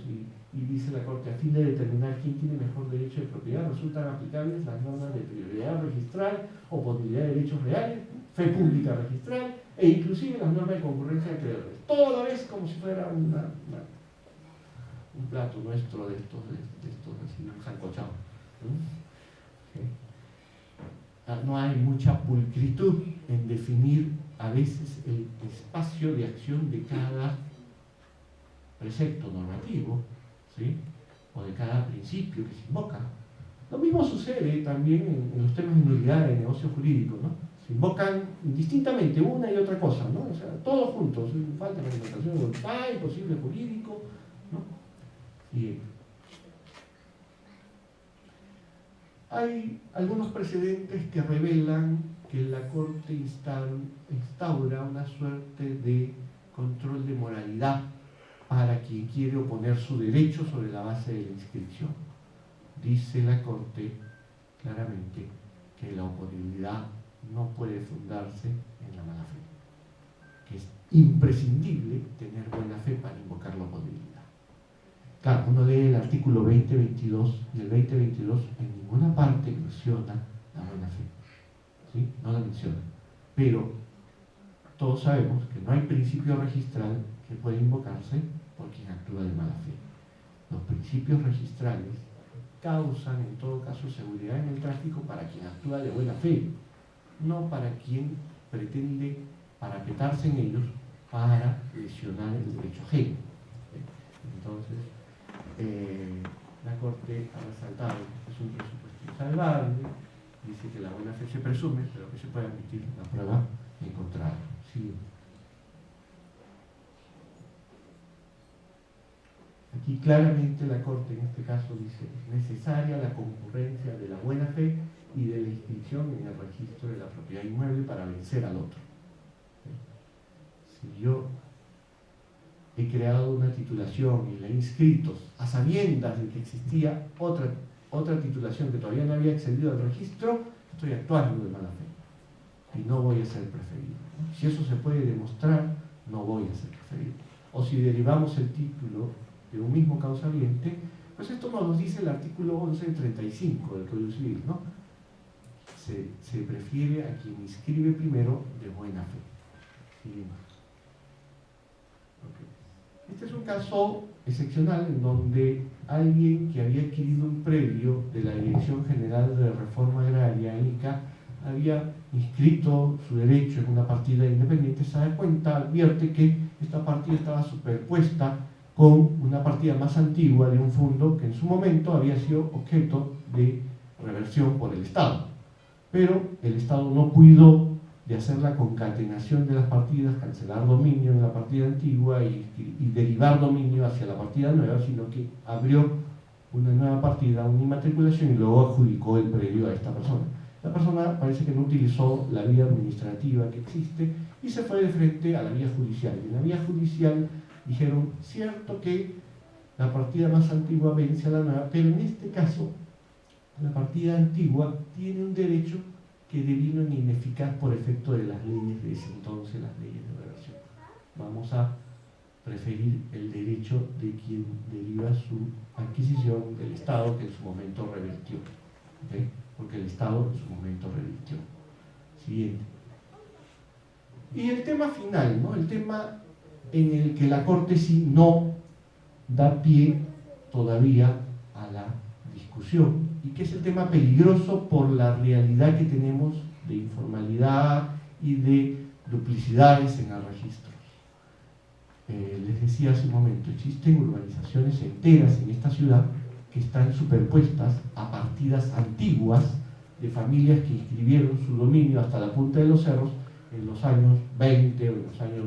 y dice la Corte: a fin de determinar quién tiene mejor derecho de propiedad, resultan aplicables las normas de prioridad registral, oponibilidad de derechos reales, fe pública registral e inclusive las normas de concurrencia de acreedores. Todo a la vez, como si fuera un plato nuestro de estos así, sancochados, ¿no? No hay mucha pulcritud en definir a veces el espacio de acción de cada precepto normativo, ¿sí?, o de cada principio que se invoca. Lo mismo sucede también en los temas de nulidad de negocio jurídico, ¿no? Se invocan indistintamente una y otra cosa, ¿no? O sea, todos juntos, falta de reglamentación de voluntad, imposible jurídico, ¿no? Y hay algunos precedentes que revelan que la Corte instaura una suerte de control de moralidad para quien quiere oponer su derecho sobre la base de la inscripción. Dice la Corte claramente que la oponibilidad no puede fundarse en la mala fe, que es imprescindible tener buena fe para invocar la oponibilidad. Claro, uno lee el artículo 2022 y el 2022 en ninguna parte menciona la buena fe, ¿sí? No la menciona, pero todos sabemos que no hay principio registral que pueda invocarse por quien actúa de mala fe. Los principios registrales causan en todo caso seguridad en el tráfico para quien actúa de buena fe, no para quien pretende parapetarse en ellos para lesionar el derecho ajeno. Entonces, la Corte ha resaltado que es un presupuesto insalvable, dice que la buena fe se presume, pero que se puede admitir la prueba en contrario. Sí. Aquí claramente la Corte en este caso dice: es necesaria la concurrencia de la buena fe y de la inscripción en el registro de la propiedad inmueble para vencer al otro. Si yo he creado una titulación y la he inscrito a sabiendas de que existía otra titulación que todavía no había accedido al registro, estoy actuando de mala fe y no voy a ser preferido. Si eso se puede demostrar, no voy a ser preferido. O si derivamos el título de un mismo causaliente, pues esto nos lo dice el artículo 1135 del Código Civil, ¿no? Se prefiere a quien inscribe primero de buena fe. Seguimos. Okay. Este es un caso excepcional en donde alguien que había adquirido un predio de la Dirección General de Reforma Agraria, INCA, había inscrito su derecho en una partida independiente, se da cuenta, advierte que esta partida estaba superpuesta con una partida más antigua de un fondo que en su momento había sido objeto de reversión por el Estado. Pero el Estado no cuidó de hacer la concatenación de las partidas, cancelar dominio en la partida antigua y derivar dominio hacia la partida nueva, sino que abrió una nueva partida, una inmatriculación, y luego adjudicó el predio a esta persona. La persona parece que no utilizó la vía administrativa que existe y se fue de frente a la vía judicial. Y en la vía judicial dijeron: cierto que la partida más antigua vence a la nueva, pero en este caso la partida antigua tiene un derecho que devino en ineficaz por efecto de las leyes de ese entonces, las leyes de reversión. Vamos a preferir el derecho de quien deriva su adquisición del Estado, que en su momento revirtió, ¿okay? Porque el Estado en su momento revirtió. Siguiente. Y el tema final, ¿no? El tema en el que la Corte sí no da pie todavía a la discusión, y que es el tema peligroso por la realidad que tenemos de informalidad y de duplicidades en el registro. Les decía hace un momento, existen urbanizaciones enteras en esta ciudad que están superpuestas a partidas antiguas de familias que inscribieron su dominio hasta la punta de los cerros en los años 20 o en los años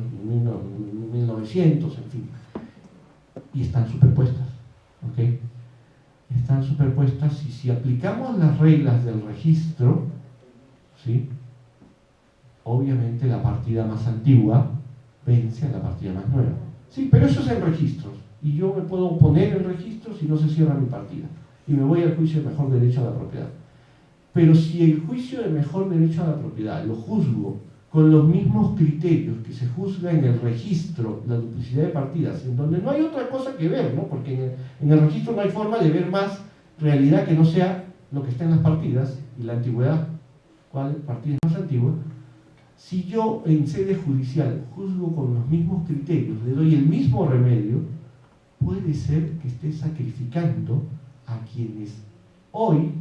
1900, en fin, y están superpuestas, ¿ok? Están superpuestas, y si aplicamos las reglas del registro, ¿sí?, obviamente la partida más antigua vence a la partida más nueva. Sí, pero eso es en registros, y yo me puedo oponer en registros si no se cierra mi partida, y me voy al juicio de mejor derecho a la propiedad. Pero si el juicio de mejor derecho a la propiedad lo juzgo con los mismos criterios que se juzga en el registro, la duplicidad de partidas, en donde no hay otra cosa que ver, ¿no? Porque en el registro no hay forma de ver más realidad que no sea lo que está en las partidas, y la antigüedad, ¿cuál partida es más antigua? Si yo en sede judicial juzgo con los mismos criterios, le doy el mismo remedio, puede ser que esté sacrificando a quienes hoy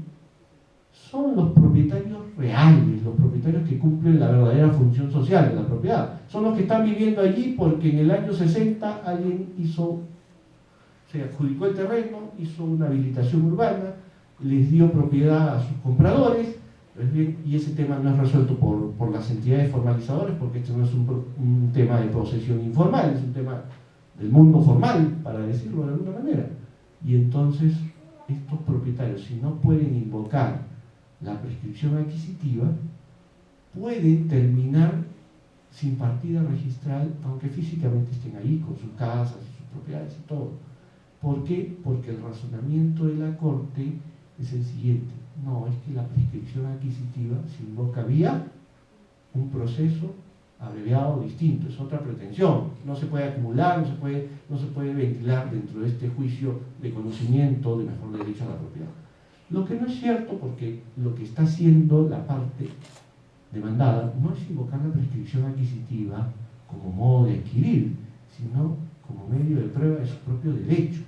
son los propietarios reales, los propietarios que cumplen la verdadera función social de la propiedad. Son los que están viviendo allí porque en el año 60 alguien se adjudicó el terreno, hizo una habilitación urbana, les dio propiedad a sus compradores, y ese tema no es resuelto por las entidades formalizadoras, porque este no es un tema de posesión informal, es un tema del mundo formal, para decirlo de alguna manera. Y entonces estos propietarios, si no pueden invocar la prescripción adquisitiva, pueden terminar sin partida registral, aunque físicamente estén ahí, con sus casas, sus propiedades y todo. ¿Por qué? Porque el razonamiento de la Corte es el siguiente: no, es que la prescripción adquisitiva se invoca vía un proceso abreviado distinto, es otra pretensión, no se puede acumular, no se puede ventilar dentro de este juicio de conocimiento de mejor derecho a la propiedad. Lo que no es cierto, porque lo que está haciendo la parte demandada no es invocar la prescripción adquisitiva como modo de adquirir, sino como medio de prueba de su propio derecho.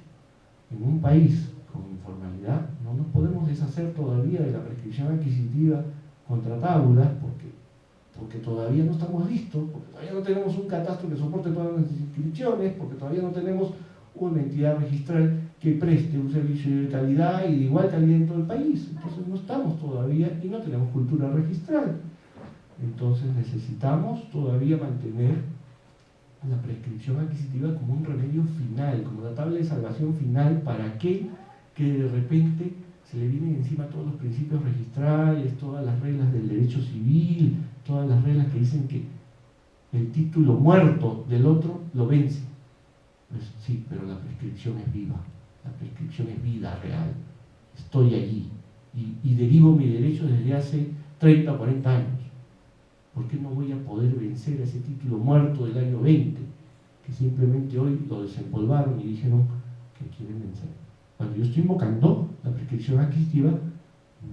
En un país con informalidad no nos podemos deshacer todavía de la prescripción adquisitiva contra tábulas porque todavía no estamos listos, porque todavía no tenemos un catastro que soporte todas las inscripciones, porque todavía no tenemos una entidad registral que preste un servicio de calidad y de igual calidad en todo el país. Entonces no estamos todavía y no tenemos cultura registral. Entonces necesitamos todavía mantener la prescripción adquisitiva como un remedio final, como la tabla de salvación final para aquel que de repente se le vienen encima todos los principios registrales, todas las reglas del derecho civil, todas las reglas que dicen que el título muerto del otro lo vence. Pues sí, pero la prescripción es viva, la prescripción es vida real, estoy allí y derivo mi derecho desde hace 30 o 40 años. ¿Por qué no voy a poder vencer a ese título muerto del año 20, que simplemente hoy lo desempolvaron y dijeron que quieren vencer? Cuando yo estoy invocando la prescripción adquisitiva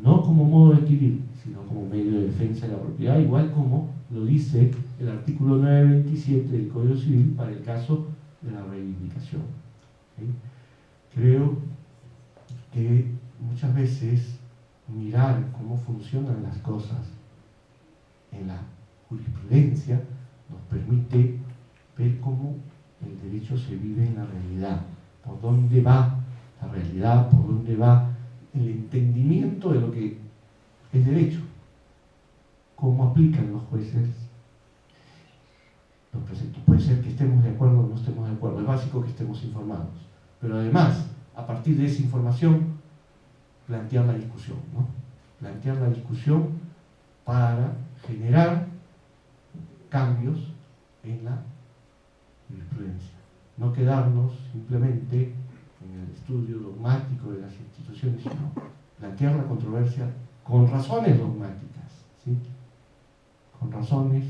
no como modo de adquirir, sino como medio de defensa de la propiedad, igual como lo dice el artículo 927 del Código Civil para el caso de la reivindicación. ¿Sí? Creo que muchas veces mirar cómo funcionan las cosas en la jurisprudencia nos permite ver cómo el derecho se vive en la realidad, por dónde va la realidad, por dónde va el entendimiento de lo que es derecho, cómo aplican los jueces los preceptos. Puede ser que estemos de acuerdo o no estemos de acuerdo, es básico que estemos informados, pero además, a partir de esa información, plantear la discusión, ¿no? Plantear la discusión para generar cambios en la jurisprudencia. No quedarnos simplemente en el estudio dogmático de las instituciones, sino plantear la controversia con razones dogmáticas, ¿sí? Con razones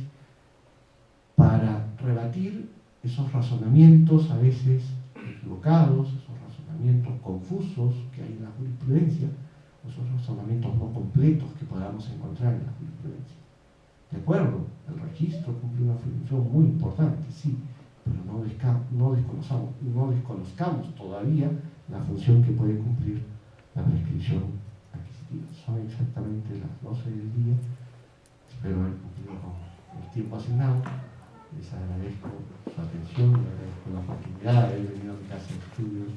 para rebatir esos razonamientos a veces equivocados, esos razonamientos confusos que hay en la jurisprudencia, esos razonamientos no completos que podamos encontrar en la jurisprudencia. De acuerdo, el registro cumple una función muy importante, sí, pero no desconozcamos todavía la función que puede cumplir la prescripción adquisitiva. Son exactamente las 12 del día. Espero haber cumplido con el tiempo asignado. Les agradezco su atención, les agradezco la oportunidad de haber venido a mi casa de estudios